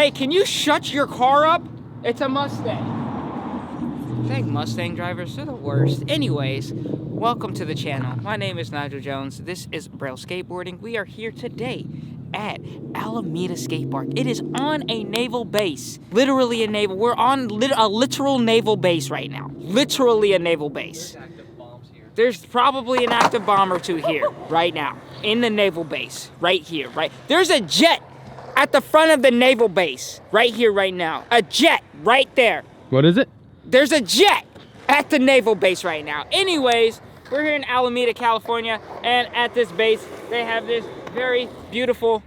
Hey, can you shut your car up? It's a Mustang. Dang Mustang drivers, they're the worst. Anyways, welcome to the channel. My name is Nigel Jones. This is Braille Skateboarding. We are here today at Alameda Skatepark. It is on a naval base. Literally a naval. We're on a literal naval base right now. Literally a naval base. There's active bombs here. There's probably an active bomb or two here right now in the naval base. Right here, right. There's a jet at the front of the naval base right here, right now. A jet right there. What is it? There's a jet at the naval base right now. Anyways, we're here in Alameda, California, and at this base, they have this very beautiful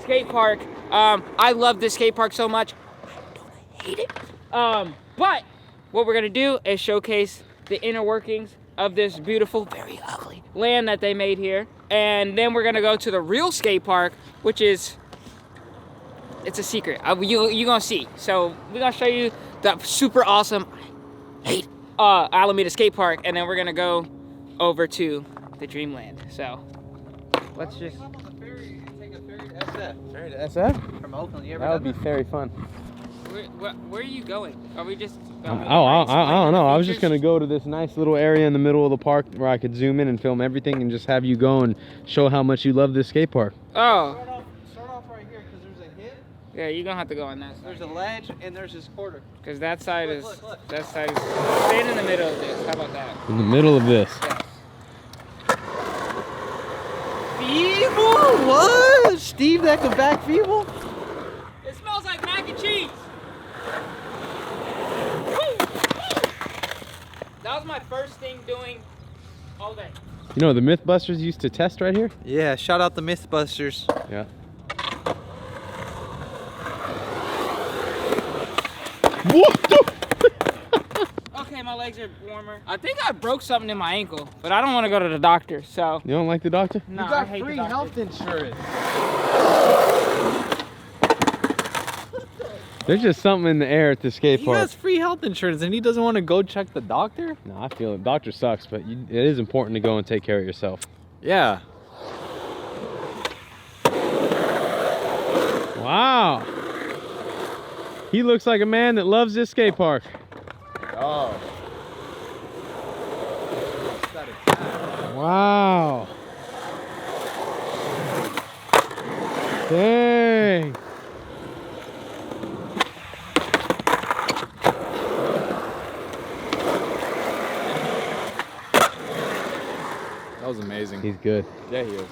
skate park. I love this skate park so much. I don't hate it. But what we're gonna do is showcase the inner workings of this beautiful, very ugly land that they made here. And then we're gonna go to the real skate park, which is, it's a secret. You're gonna see. So we're gonna show you the super awesome, Alameda skate park, and then we're gonna go over to the Dreamland. So let's just Hop on the ferry and take a ferry to SF. Ferry to SF? From Oakland. You ever That would done be very fun. where are you going? Are we just I don't know. I was just gonna go to this nice little area in the middle of the park where I could zoom in and film everything and just have you go and show how much you love this skate park. Oh, Start off right here because there's a hit, yeah, you're gonna have to go on that side. there's a ledge, and there's this quarter. Because that side Look, is, look, look. that side is, stand in the middle of this. How about that? In the middle of this. Feeble? What? Steve that can back feeble? It smells like mac and cheese. That was my first thing doing all day. You know, the Mythbusters used to test right here? Yeah, shout out the Mythbusters. Yeah. What the? Okay, my legs are warmer. I think I broke something in my ankle, but I don't want to go to the doctor, so. You don't like the doctor? No, You I got hate free the doctor. health insurance. There's just something in the air at the skate He park. has free health insurance and he doesn't want to go check the doctor? No, I feel it. Doctor sucks, but it is important to go and take care of yourself. Yeah. Wow. He looks like a man that loves this skate park. Oh. Wow. Dang. That was amazing. He's good. Yeah, he is.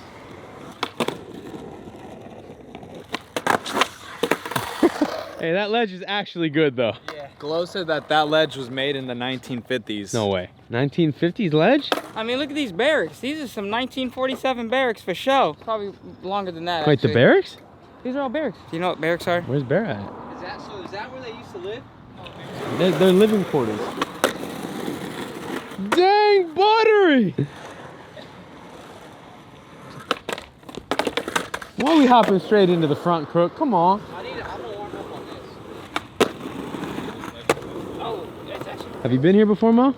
Hey, that ledge is actually good though. Yeah. Glow said that that ledge was made in the 1950s. No way. 1950s ledge? I mean, look at these barracks. These are some 1947 barracks for show. Probably longer than that. Wait, the actually. barracks? These are all barracks. Do you know what barracks are? Where's Bear at? Is that where they used to live? They're living quarters. Dang, buttery! Why are we hopping straight into the front, Crook? Come on. I'm gonna warm up on this. Oh, that's actually. Have you been here before, Mo?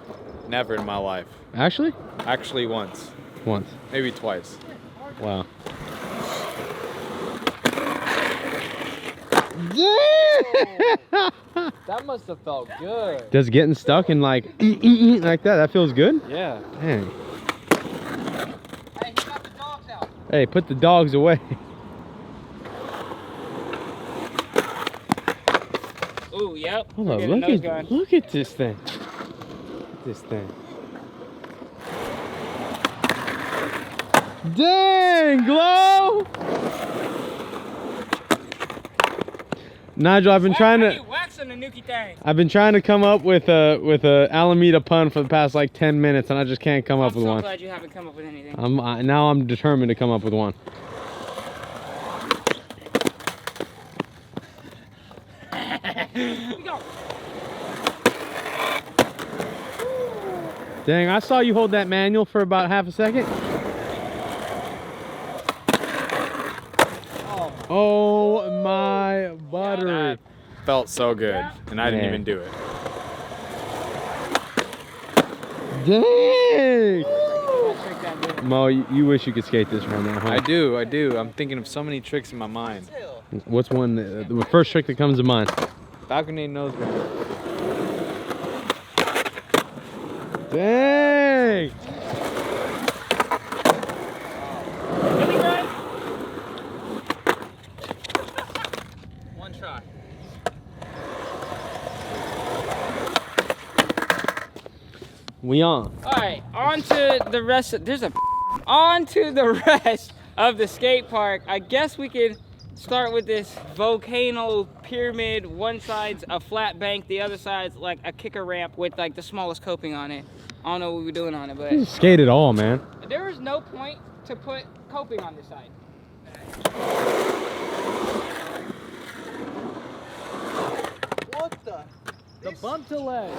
Never in my life. Actually? Actually, once. Once. Maybe twice. Wow. That must have felt good. Does getting stuck and like like that feels good? Yeah. Dang. Hey, he got the dogs out. Hey, put the dogs away. Ooh, yep. Hold We're on, getting look those at going. look at this thing. Look at this thing. Dang, Glow! Nigel, I've been trying Why are to you waxing the Nuki thing? I've been trying to come up with a Alameda pun for the past like 10 minutes and I just can't come up with I'm so one. glad you haven't come up with anything. Now I'm determined to come up with one. Here we go. Dang, I saw you hold that manual for about half a second. Oh my buttery. That felt so good, and I didn't Man. even do it. Dang! Trick that dude. Mo, you wish you could skate this right now, huh? I do. I'm thinking of so many tricks in my mind. Hill. What's one, the first trick that comes to mind? Balcony nose grab. Dang! Really, Brian? One try. We on. All right, on to the rest. On to the rest of the skate park. I guess we could start with this volcano pyramid. One side's a flat bank, the other side's like a kicker ramp with like the smallest coping on it. I don't know what we were doing on it, You but skate it all, man. there is no point to put coping on this side. What the? The bump to leg.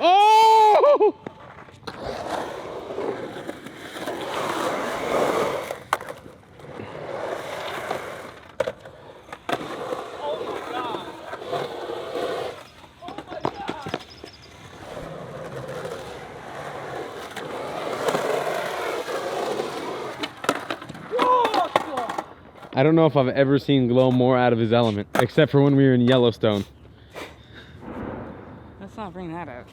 Oh! Oh my god. Oh my god. I don't know if I've ever seen Glow more out of his element, except for when we were in Yellowstone. Let's not bring that up.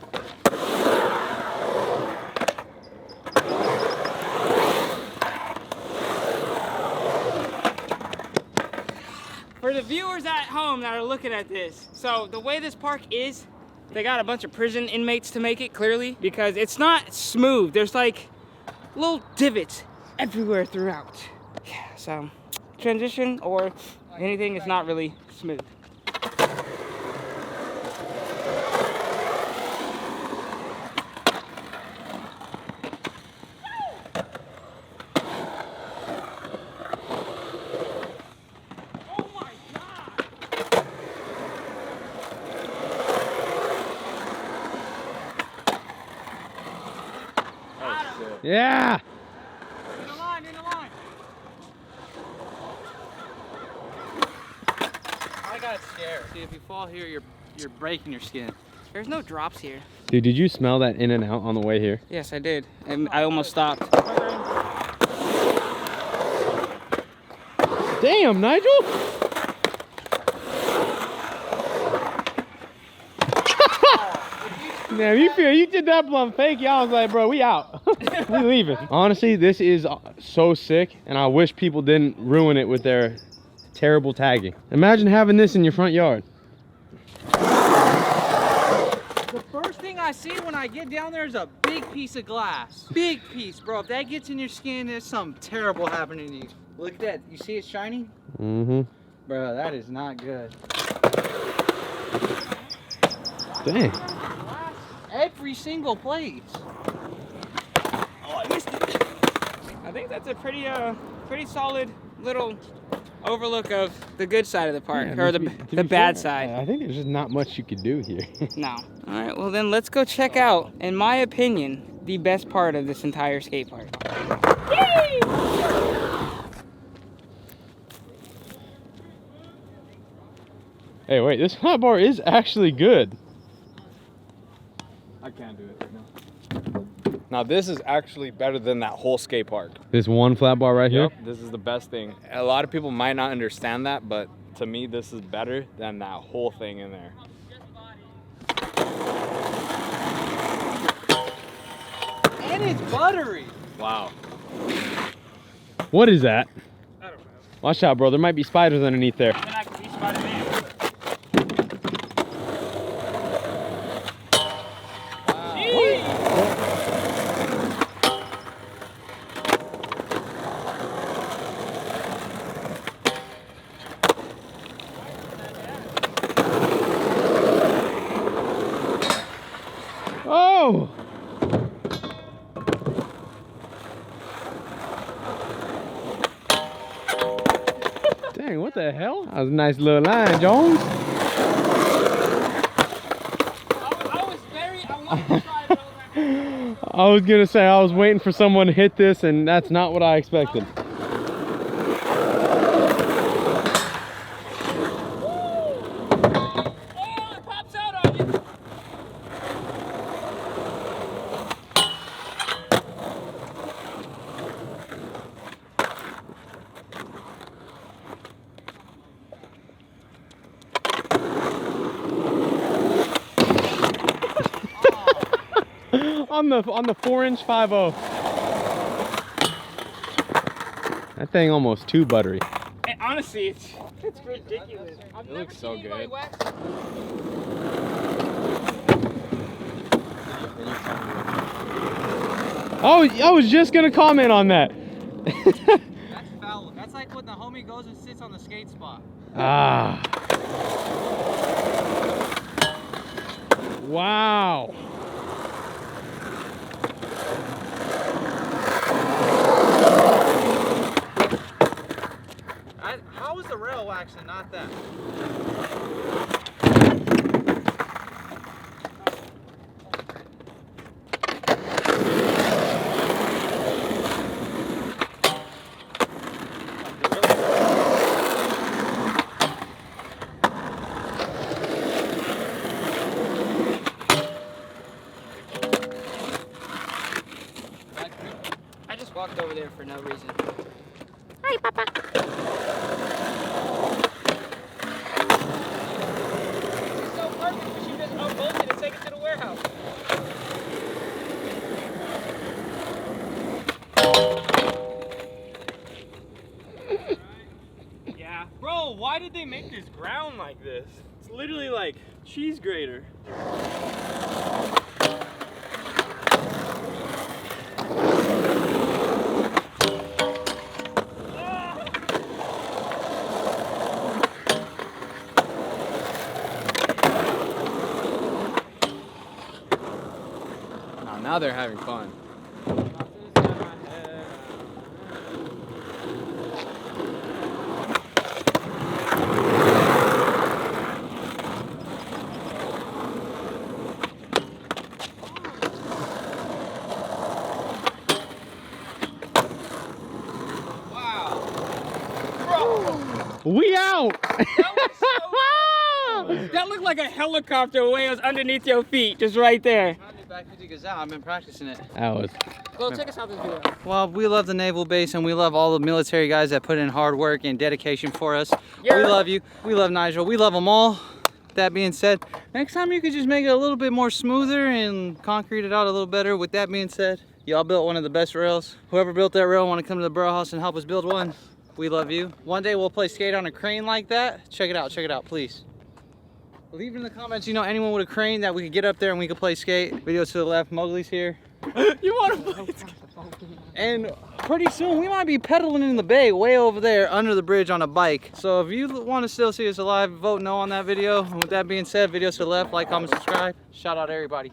For the viewers at home that are looking at this, so the way this park is, they got a bunch of prison inmates to make it, clearly, because it's not smooth. There's like little divots everywhere throughout. Yeah, so transition or anything is not really smooth. Yeah! In the line, in the line. I got scared. See, if you fall here, you're breaking your skin. There's no drops here. Dude, did you smell that in and out on the way here? Yes, I did. And I almost stopped. Damn, Nigel! Now, you did that blunt fake, I was like, bro, we out. We leaving. Honestly, this is so sick, and I wish people didn't ruin it with their terrible tagging. Imagine having this in your front yard. The first thing I see when I get down there is a big piece of glass. Big piece, bro. If that gets in your skin, there's something terrible happening to you. Look at that. You see it shiny? Mm-hmm. Bro, that is not good. Dang. Every single place. Oh, I missed it. I think that's a pretty solid little overlook of the good side of the park, Yeah, or to the be bad fair, side. I think there's just not much you could do here. No. All right, well then let's go check out, in my opinion, the best part of this entire skate park. Yay! Hey, wait, this flat bar is actually good. I can't do it right now. Now this is actually better than that whole skate park. This one flat bar right Yep, here? this is the best thing. A lot of people might not understand that, but to me this is better than that whole thing in there. And it's buttery. Wow. What is that? I don't know. Watch out, bro. There might be spiders underneath there. Then I can be Spider-Man. Oh! Dang, what the hell? That was a nice little line, Jones. I wanted to try it over. I was gonna say, I was waiting for someone to hit this, and that's not what I expected. Oh, it pops out on you. on the 4-inch 5.0. That thing almost too buttery. And honestly, it's ridiculous. It looks so good. Oh, I was just gonna comment on that. That's foul. That's like when the homie goes and sits on the skate spot. Ah. Wow. How is the rail wax and not that? I just walked over there for no reason. It's so perfect, we should just unbolt it and take it to the warehouse. Yeah. Bro, why did they make this ground like this? It's literally like cheese grater. Now they're having fun. We out. That looked like a helicopter the way it was underneath your feet, just right there. I've been practicing it. That was. Well, check us out this video. Well, we love the Naval Base and we love all the military guys that put in hard work and dedication for us. Yeah. We love you. We love Nigel. We love them all. That being said, next time you could just make it a little bit more smoother and concrete it out a little better. With that being said, y'all built one of the best rails. Whoever built that rail want to come to the Braille house and help us build one. We love you. One day we'll play skate on a crane like that. Check it out, please. Leave in the comments, you know, anyone with a crane that we could get up there and we could play skate. Video to the left, Mowgli's here. You want to play skate? And pretty soon we might be pedaling in the bay way over there under the bridge on a bike. So if you want to still see us alive, vote no on that video. And with that being said, video to the left, like, comment, subscribe. Shout out everybody.